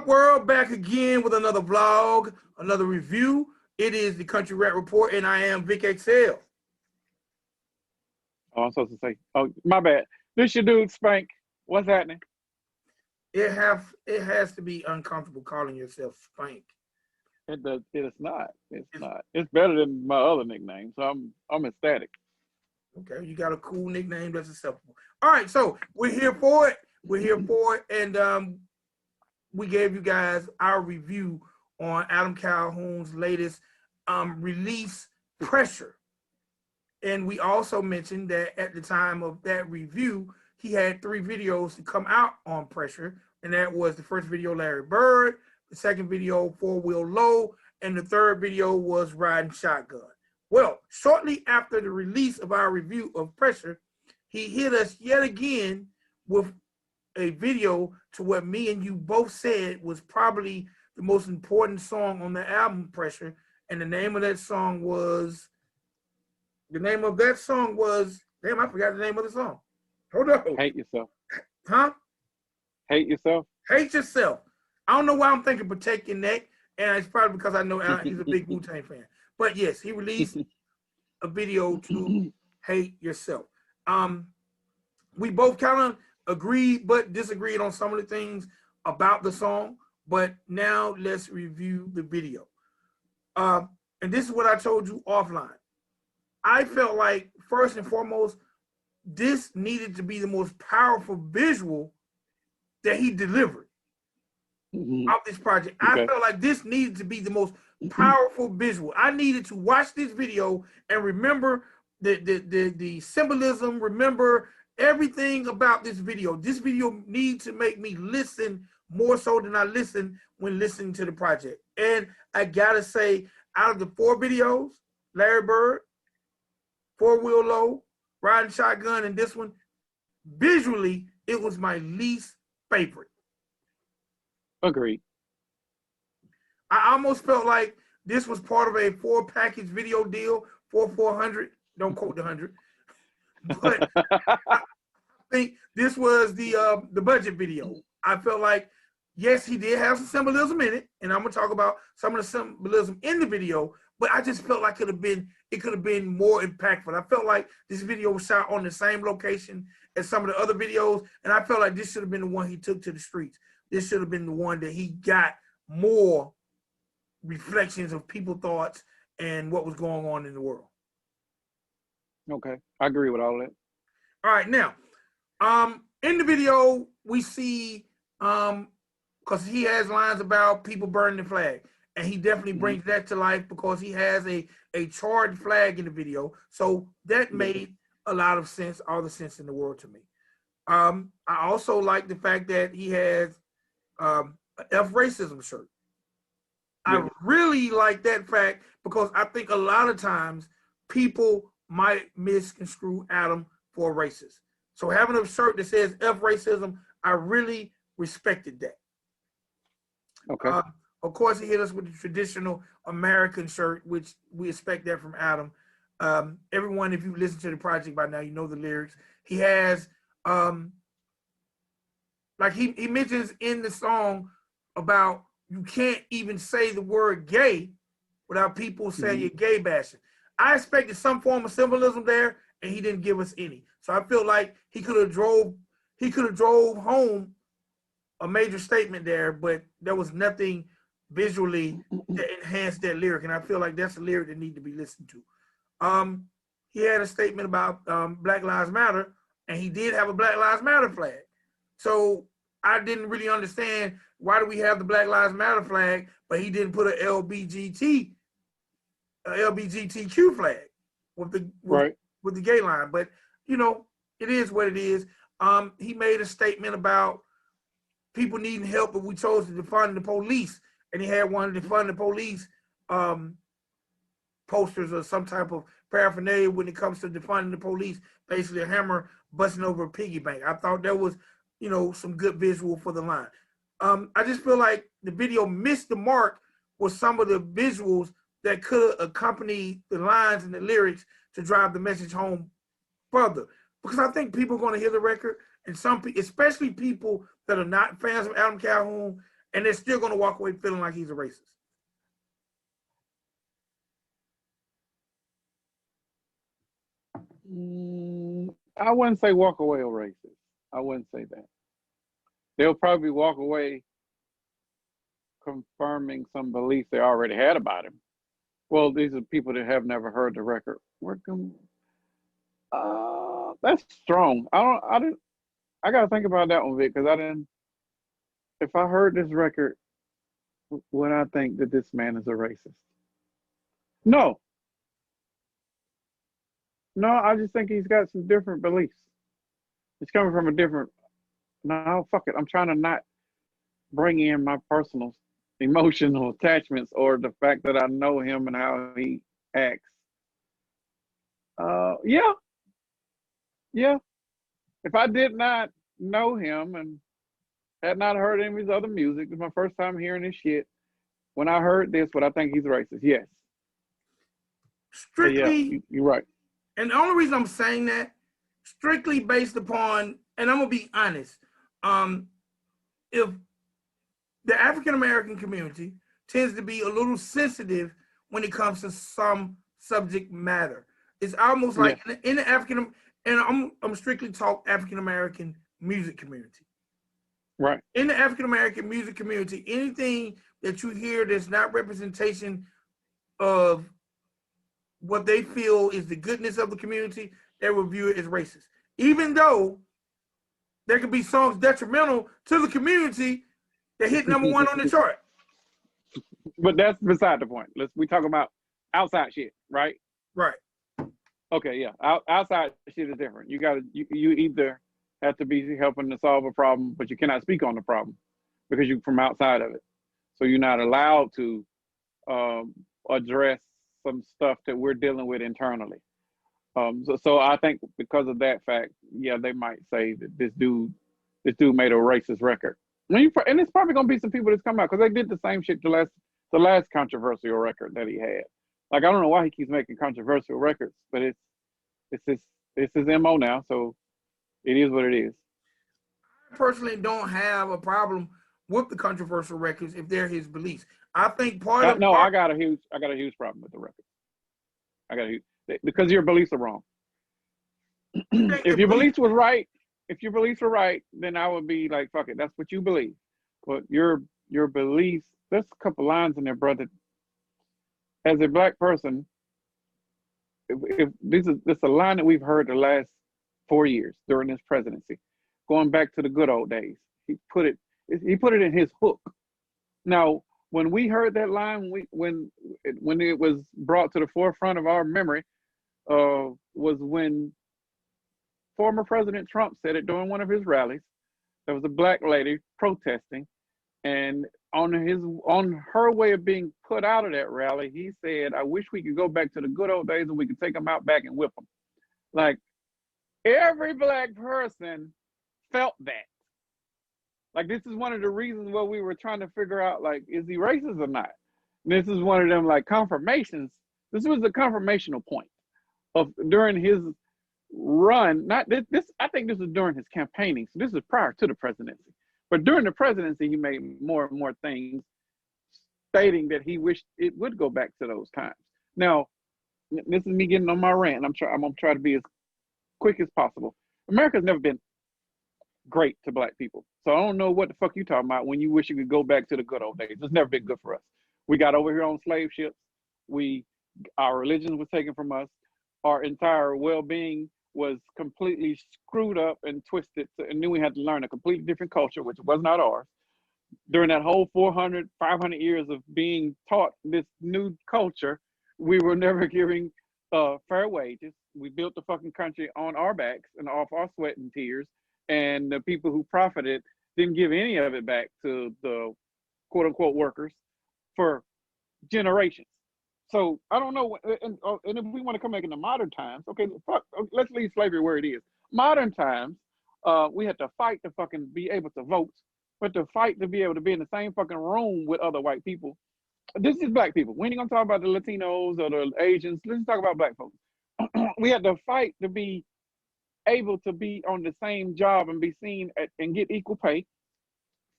up, world? Back again with another vlog, another review. It is the Country Rap Report, and I am Vic XL. Oh, I'm supposed to say, oh, my bad. This your dude, Spank. What's happening? It has to be uncomfortable calling yourself Spank. It is not. It's not. It's better than my other nickname, so I'm ecstatic. Okay, you got a cool nickname that's acceptable. All right, so we're here for it. We're here for it, and we gave you guys our review on Adam Calhoun's latest release, Pressure. And we also mentioned that at the time of that review, he had 3 videos to come out on Pressure, and that was the first video, Larry Bird, the second video, 4-Wheel Low, and the third video was Riding Shotgun. Well, shortly after the release of our review of Pressure, he hit us yet again with a video to what me and you both said was probably the most important song on the album, Pressure. And the name of that song was, damn, I forgot the name of the song. Hold on. Hate Yourself. Huh? Hate Yourself? Hate Yourself. I don't know why I'm thinking Protect Your Neck, and it's probably because I know he's a big Wu-Tang fan. But yes, he released a video to Hate Yourself. We both kind of agreed but disagreed on some of the things about the song, but now let's review the video. And this is what I told you offline. I felt like, first and foremost, this needed to be the most powerful visual that he delivered of this project. Okay. I felt like this needed to be the most powerful visual. I needed to watch this video and remember the symbolism, remember everything about this video. This video needs to make me listen more so than I listen when listening to the project. And I gotta say, out of the 4 videos, Larry Bird, 4-Wheel Low, Riding Shotgun, and this one, visually, it was my least favorite. Agreed. I almost felt like this was part of a 4-package video deal for 400. Don't quote the 100. But I think this was the budget video. I felt like, yes, he did have some symbolism in it, and I'm gonna talk about some of the symbolism in the video, but I just felt like it could have been more impactful. I felt like this video was shot on the same location as some of the other videos, and I felt like this should have been the one he took to the streets. This should have been the one that he got more reflections of people's thoughts and what was going on in the world. Okay, I agree with all that. All right, now, in the video, we see, because he has lines about people burning the flag, and he definitely brings that to life because he has a charred flag in the video. So that made a lot of sense, all the sense in the world to me. I also like the fact that he has an F racism shirt. I really like that fact because I think a lot of times people might misconstrue Adam for a racist. So having a shirt that says F racism, I really respected that. Okay. Of course, he hit us with the traditional American shirt, which we expect that from Adam. Everyone, if you listen to the project by now, you know the lyrics. He has, like he mentions in the song about you can't even say the word gay without people saying you're gay bashing. I expected some form of symbolism there, and he didn't give us any. So I feel like he could have drove home a major statement there, but there was nothing visually that enhanced that lyric, and I feel like that's a lyric that needs to be listened to. He had a statement about Black Lives Matter, and he did have a Black Lives Matter flag. So I didn't really understand why do we have the Black Lives Matter flag, but he didn't put an LGBTQ flag with the gay line. But you know, it is what it is. He made a statement about people needing help, but we chose to defund the police, and he had one to defund the police posters or some type of paraphernalia when it comes to defunding the police, basically a hammer busting over a piggy bank. I thought that was, you know, some good visual for the line. I just feel like the video missed the mark with some of the visuals that could accompany the lines and the lyrics to drive the message home further. Because I think people are going to hear the record, and some people, especially people that are not fans of Adam Calhoun and they're still going to walk away feeling like he's a racist? I wouldn't say walk away a racist. I wouldn't say that. They'll probably walk away confirming some beliefs they already had about him. Well, these are people that have never heard the record. That's strong. I gotta think about that one, Vic, because I didn't. If I heard this record, would I think that this man is a racist? No, no. I just think he's got some different beliefs. He's coming from a different. No, fuck it. I'm trying to not bring in my personal emotional attachments or the fact that I know him and how he acts. Yeah, yeah. If I did not know him and had not heard any of his other music, it's my first time hearing his shit. When I heard this, would I think he's racist? Yes. Strictly, yeah, you're right. And the only reason I'm saying that, strictly based upon, and I'm gonna be honest, if the African American community tends to be a little sensitive when it comes to some subject matter. It's almost like in the African, and I'm strictly talk African American music community. Right. In the African American music community, anything that you hear that's not representation of what they feel is the goodness of the community, they will view it as racist. Even though there could be songs detrimental to the community that hit number one on the chart. But that's beside the point. We talk about outside shit, right? Right. Okay, yeah. Outside shit is different. You either have to be helping to solve a problem, but you cannot speak on the problem because you're from outside of it. So you're not allowed to address some stuff that we're dealing with internally. So I think because of that fact, yeah, they might say that this dude made a racist record. And it's probably gonna be some people that's come out because they did the same shit the last controversial record that he had. Like I don't know why he keeps making controversial records, but it's his MO now, so it is what it is. I personally don't have a problem with the controversial records if they're his beliefs. I think I got a huge problem with the record. Because your beliefs are wrong. If your beliefs were right, then I would be like, fuck it, that's what you believe. But your beliefs, there's a couple lines in there, brother. As a black person, if this is a line that we've heard the last 4 years during this presidency, going back to the good old days. He put it in his hook. Now, when we heard that line, when it was brought to the forefront of our memory, was when former President Trump said it during one of his rallies. There was a black lady protesting, and on her way of being put out of that rally, he said, "I wish we could go back to the good old days and we could take them out back and whip them." Like every black person felt that. Like this is one of the reasons why we were trying to figure out, like, is he racist or not? And this is one of them like confirmations. This was a confirmational point of during his run. Not this. I think this was during his campaigning. So this is prior to the presidency. But during the presidency, he made more and more things stating that he wished it would go back to those times. Now, this is me getting on my rant. I'm gonna try to be as quick as possible. America's never been great to black people. So I don't know what the fuck you talking about when you wish you could go back to the good old days. It's never been good for us. We got over here on slave ships. Our religion was taken from us. Our entire well-being was completely screwed up and twisted. And then we had to learn a completely different culture, which was not ours. During that whole 400, 500 years of being taught this new culture, we were never giving fair wages. We built the fucking country on our backs and off our sweat and tears. And the people who profited didn't give any of it back to the quote unquote workers for generations. So I don't know. And if we want to come back into modern times, okay, let's leave slavery where it is. Modern times, we had to fight to fucking be able to vote, but to fight to be able to be in the same fucking room with other white people. This is black people. We ain't gonna talk about the Latinos or the Asians. Let's talk about black folks. We had to fight to be able to be on the same job and be seen and get equal pay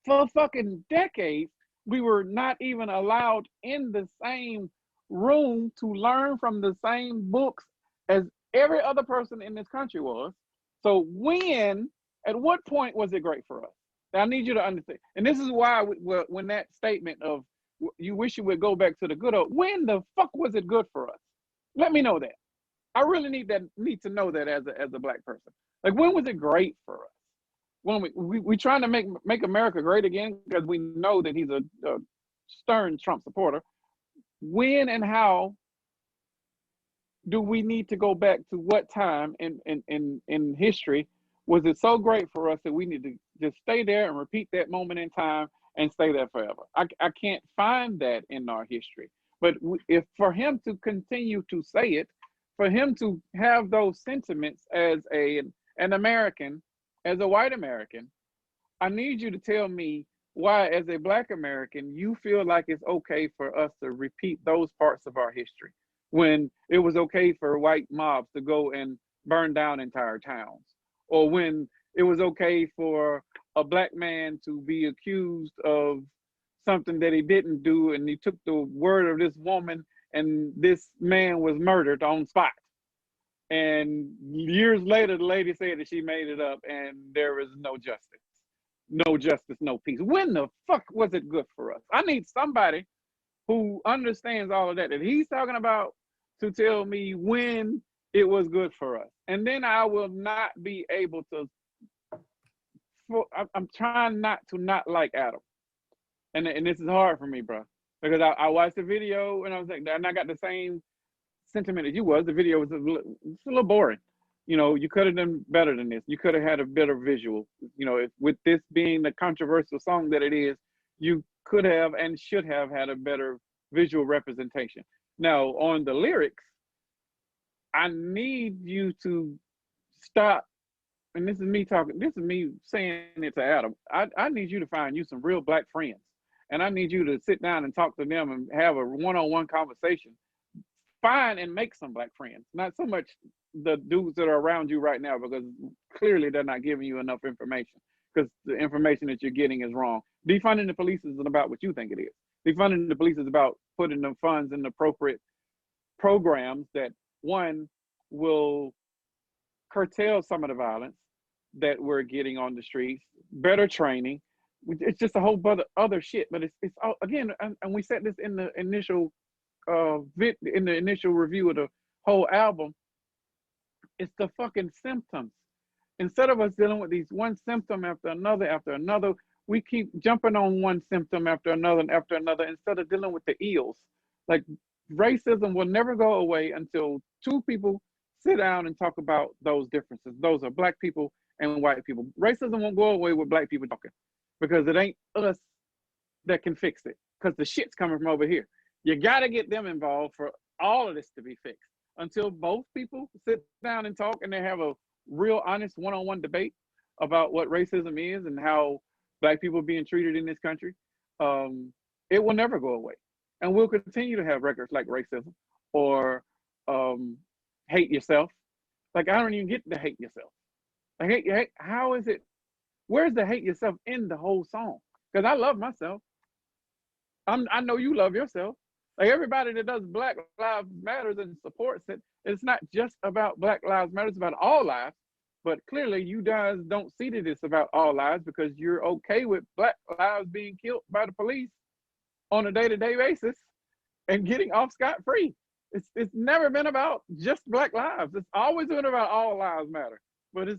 for fucking decades, we were not even allowed in the same room to learn from the same books as every other person in this country was. So at what point was it great for us? I need you to understand. And this is why when that statement of you wish you would go back to the good old, when the fuck was it good for us? Let me know that. I really need to know that as a black person. Like, when was it great for us? When we trying to make America great again because we know that he's a stern Trump supporter. When and how do we need to go back to what time in history was it so great for us that we need to just stay there and repeat that moment in time and stay there forever? I can't find that in our history. But if for him to continue to say it, for him to have those sentiments as an American, as a white American, I need you to tell me why, as a black American, you feel like it's okay for us to repeat those parts of our history when it was okay for white mobs to go and burn down entire towns, or when it was okay for a black man to be accused of something that he didn't do, and he took the word of this woman and this man was murdered on spot. And years later, the lady said that she made it up and there is no justice. No justice, no peace. When the fuck was it good for us? I need somebody who understands all of that he's talking about to tell me when it was good for us. And then I will not be able to, I'm trying not like Adam. And this is hard for me, bro. Because I watched the video and I was like, and I got the same sentiment as you was. The video was a little boring. You know, you could have done better than this. You could have had a better visual. You know, with this being the controversial song that it is, you could have and should have had a better visual representation. Now, on the lyrics, I need you to stop. And this is me talking, this is me saying it to Adam. I need you to find you some real black friends. And I need you to sit down and talk to them and have a one-on-one conversation. Find and make some black friends. Not so much the dudes that are around you right now, because clearly they're not giving you enough information, because the information that you're getting is wrong. Defunding the police isn't about what you think it is. Defunding the police is about putting the funds in the appropriate programs that, one, will curtail some of the violence that we're getting on the streets, better training. It's just a whole bunch of other shit. But it's all, again, and we said this in the initial review of the whole album. It's the fucking symptoms. Instead of us dealing with these one symptom after another, we keep jumping on one symptom after another instead of dealing with the ills. Like, racism will never go away until two people sit down and talk about those differences. Those are black people and white people. Racism won't go away with black people talking, because it ain't us that can fix it, because the shit's coming from over here. You got to get them involved for all of this to be fixed. Until both people sit down and talk and they have a real honest one-on-one debate about what racism is and how black people are being treated in this country, it will never go away. And we'll continue to have records like Racism or Hate Yourself. Like, I don't even get to hate yourself. Like, how is it? Where's the hate yourself in the whole song? Because I love myself. I know you love yourself. Like, everybody that does Black Lives Matters and supports it, it's not just about Black Lives Matter, it's about all lives. But clearly you guys don't see that it's about all lives, because you're okay with Black lives being killed by the police on a day-to-day basis and getting off scot-free. It's never been about just Black lives. It's always been about all lives matter. But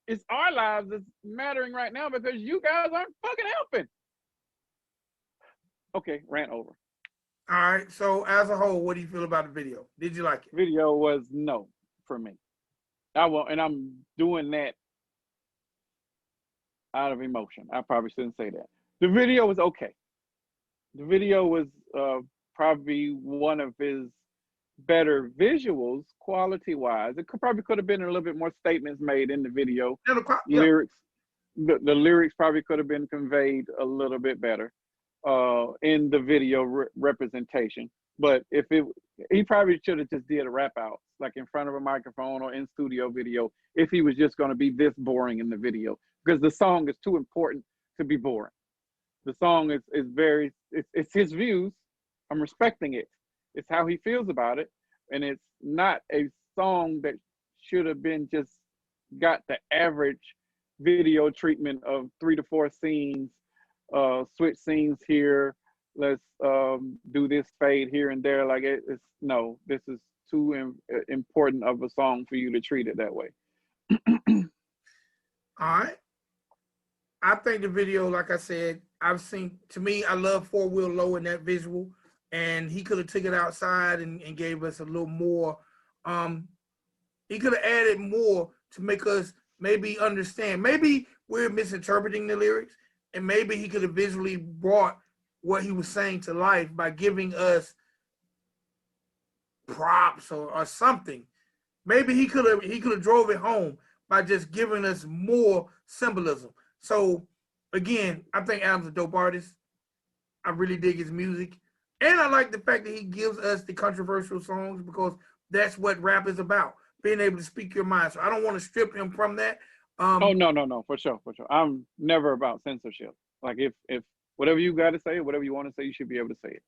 it's our lives that's mattering right now because you guys aren't fucking helping. Okay, rant over. All right. So as a whole, what do you feel about the video? Did you like it? Video was no for me. And I'm doing that out of emotion. I probably shouldn't say that. The video was okay. The video was probably one of his better visuals, quality-wise. It probably could have been a little bit more statements made in the video. Yeah. Lyrics, the lyrics probably could have been conveyed a little bit better in the video representation. But he probably should have just did a rap out, like in front of a microphone or in studio video, if he was just going to be this boring in the video, because the song is too important to be boring. The song is very, it's his views. I'm respecting it. It's how he feels about it. And it's not a song that should have been just got the average video treatment of 3 to 4 scenes, switch scenes here. Let's do this fade here and there. Like it's no, this is too important of a song for you to treat it that way. All right. I think the video, like I said, I've seen, to me, I love 4 Wheel Low in that visual, and he could have took it outside and gave us a little more. He could have added more to make us maybe understand. Maybe we're misinterpreting the lyrics, and maybe he could have visually brought what he was saying to life by giving us props or something. Maybe he could have drove it home by just giving us more symbolism. So again, I think Adam's a dope artist. I really dig his music. And I like the fact that he gives us the controversial songs, because that's what rap is about, being able to speak your mind. So I don't want to strip him from that. Oh, no, for sure. I'm never about censorship. Like if whatever you got to say, whatever you want to say, you should be able to say it.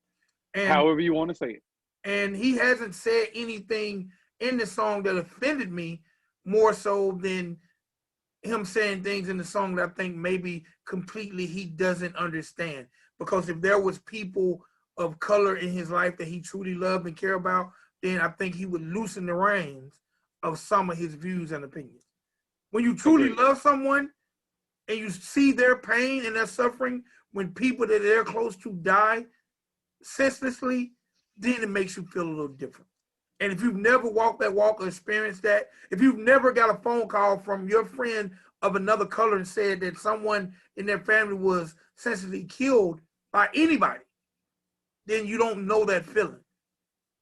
And however you want to say it. And he hasn't said anything in the song that offended me more so than him saying things in the song that I think maybe completely he doesn't understand. Because if there was people of color in his life that he truly loved and cared about, then I think he would loosen the reins of some of his views and opinions. When you truly love someone and you see their pain and their suffering, when people that they're close to die senselessly, then it makes you feel a little different. And if you've never walked that walk or experienced that, if you've never got a phone call from your friend of another color and said that someone in their family was senselessly killed by anybody, then you don't know that feeling.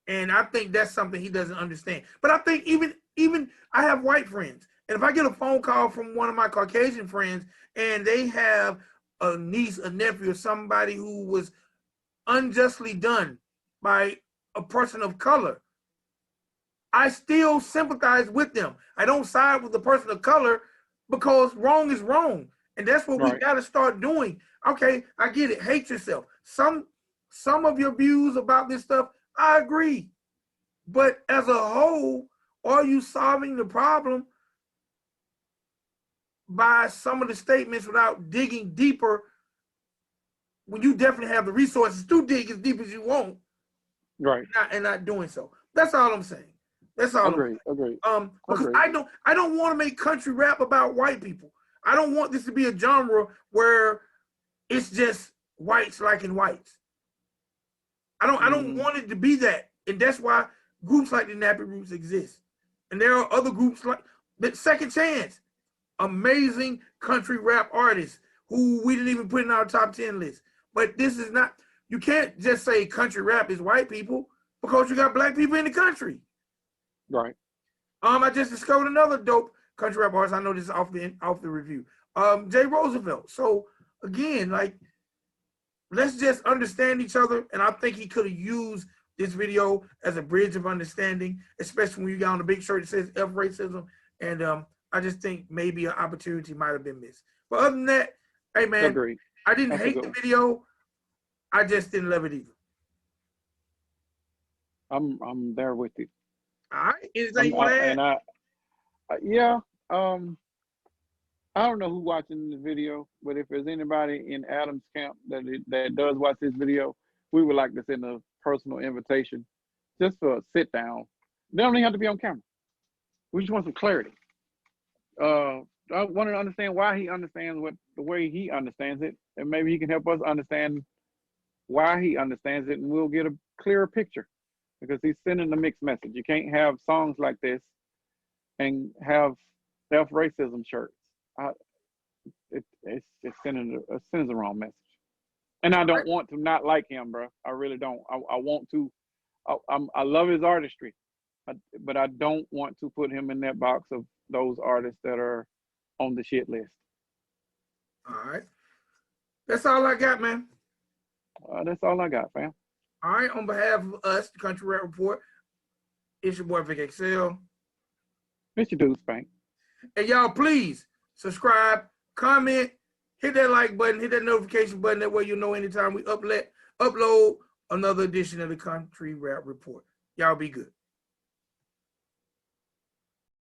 And I think that's something he doesn't understand. But I think even I have white friends, and if I get a phone call from one of my Caucasian friends and they have a niece, a nephew, or somebody who was unjustly done by a person of color, I still sympathize with them. I don't side with the person of color, because wrong is wrong. And that's what we got to start doing. Okay, I get it. Hate yourself. Some of your views about this stuff, I agree. But as a whole, are you solving the problem by some of the statements without digging deeper, when you definitely have the resources to dig as deep as you want? Right. And not doing so. That's all I'm saying. That's all. Agreed. Because I don't want to make country rap about white people. I don't want this to be a genre where it's just whites liking whites. I don't want it to be that. And that's why groups like the Nappy Roots exist. And there are other groups like the Second Chance, amazing country rap artists who we didn't even put in our top 10 list. But this is not, you can't just say country rap is white people, because you got black people in the country. Right. I just discovered another dope country rap artist. I know this is off the review. Jay Roosevelt. So again, like, let's just understand each other. And I think he could have used this video as a bridge of understanding, especially when you got on the big shirt that says F racism. And I just think maybe an opportunity might have been missed. But other than that, hey man, Agreed. I didn't hate the video. I just didn't love it either. I'm there with you. All right. Anything you want to add? And I don't know who's watching the video, but if there's anybody in Adam's camp that does watch this video, we would like to send a personal invitation just for a sit down. They don't even have to be on camera. We just want some clarity. I want to understand why he understands the way he understands it, and maybe he can help us understand why he understands it, and we'll get a clearer picture, because he's sending a mixed message. You can't have songs like this and have self-racism shirts. It's sending the wrong message. And I don't want to not like him, bro. I really don't. I want to. I love his artistry, but I don't want to put him in that box of those artists that are on the shit list. All right. That's all I got, man. That's all I got, fam. All right. On behalf of us, the Country Rap Report, it's your boy Vic XL. It's your dude, Spank. And y'all, please subscribe, comment, hit that like button, hit that notification button. That way you know anytime we upload another edition of the Country Rap Report. Y'all be good.